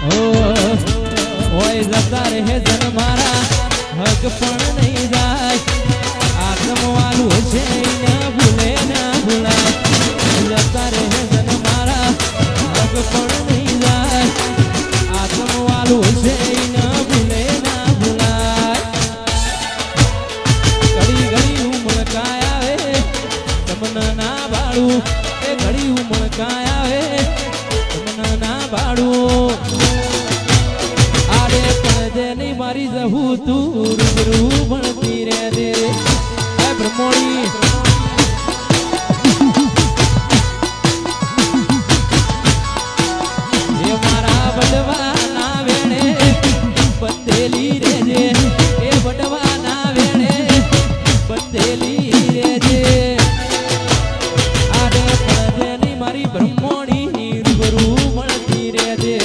ઓય જતા રહે જન મારા હક પણ નહીં જાય આત્મવાલું છે ના ભૂલે ના ભૂલાય જતા રહે જન મારા હક પણ નહીં જાય આત્મવાલું છે ના ભૂલે ના ભૂલાય ઘડી ઘડી ઉમળકાય આવે તમને ના બાળું એ ઘડી ઉમળકાય આવે તમને ના બાળું મારી જહું તું રૂબરૂ ભણતી રે દે હે બ્રહ્મોણી એ મારા બડવા ના વેણે બંધેલી રેજે એ બડવા ના વેણે બંધેલી રેજે આરે પડદેની મારી બ્રહ્મોણી રૂબરૂ ભણતી રે દે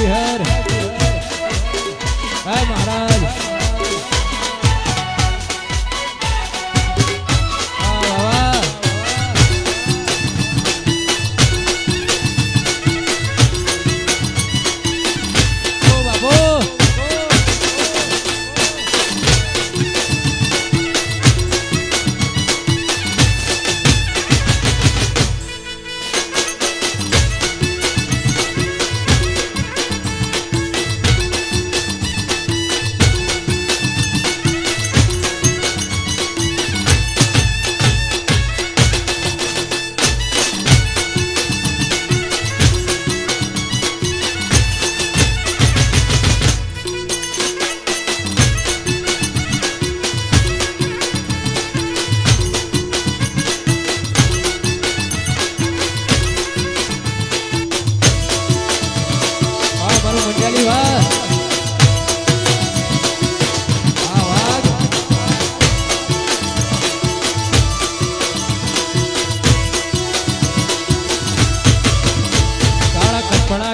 હર હાય મહારાજ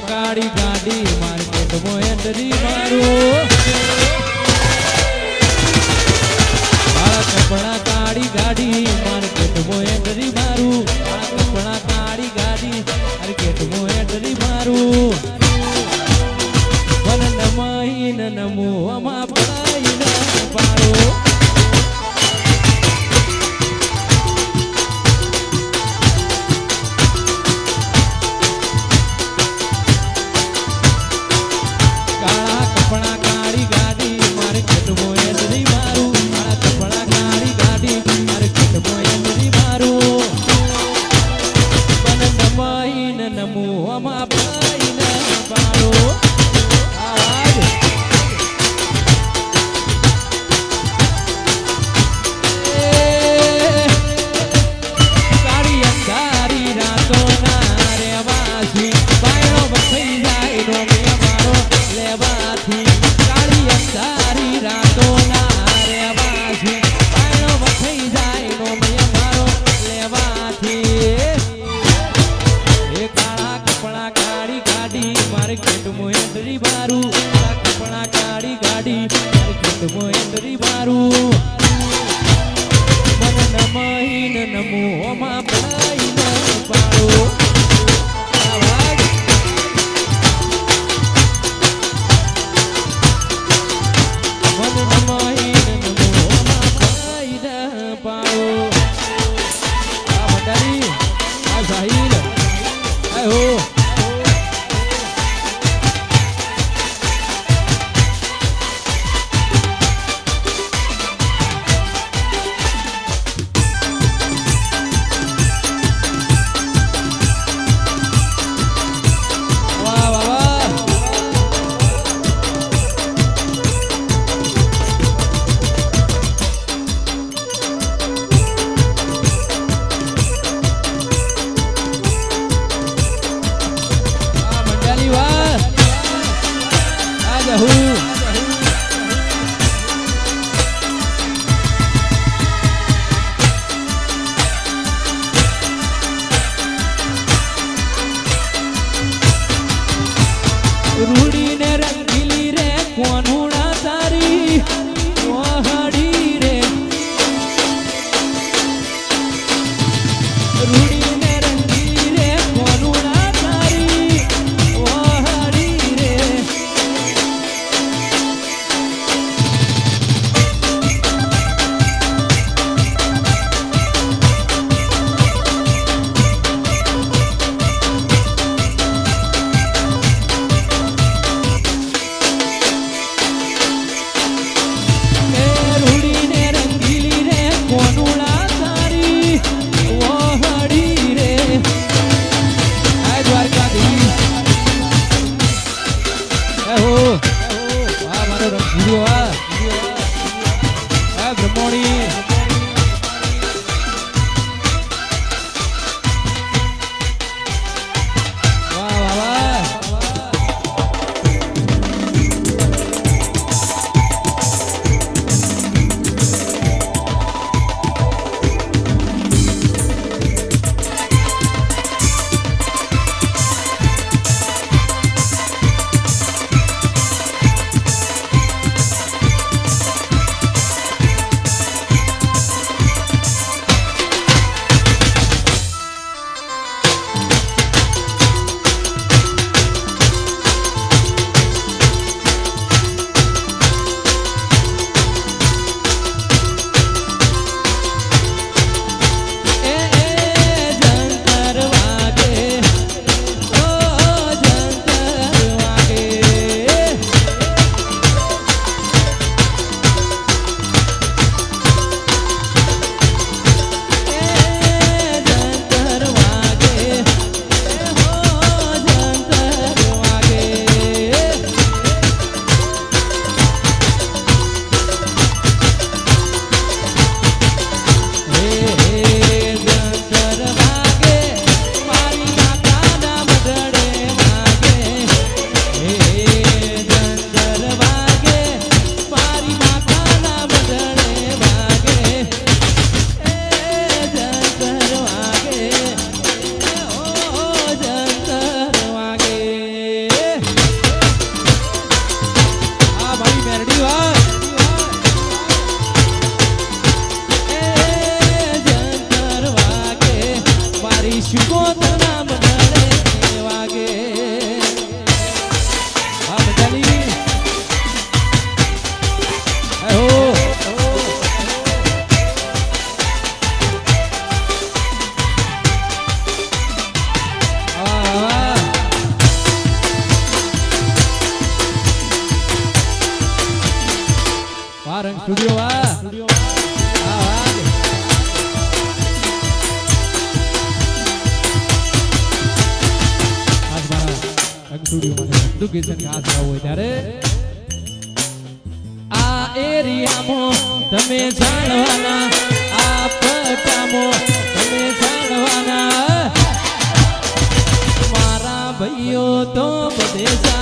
ગાડી ગાડી માર્કેટ માં એન્ટ્રી મારું કપડા કાળી ગાડી માર્કેટ માં એન્ટ્રી મારું કપડા કાળી ગાડી માર્કેટ માં એન્ટ્રી મારું વન નમઈન નમો અમા પડાઈન પાડો રૂડીને રંગીલી રે કોનુડા તારી ઓહડી રે રૂડીને રંગીલી રે કોનુડા તારી ઓહડી રે સ્ટુડિયો એજ્યુકેશન ખાસ હોય ત્યારે આ એરિયામાં તમે જાણવાના આ પટામાં તમે જાણવાના મારા ભાઈઓ તો બધે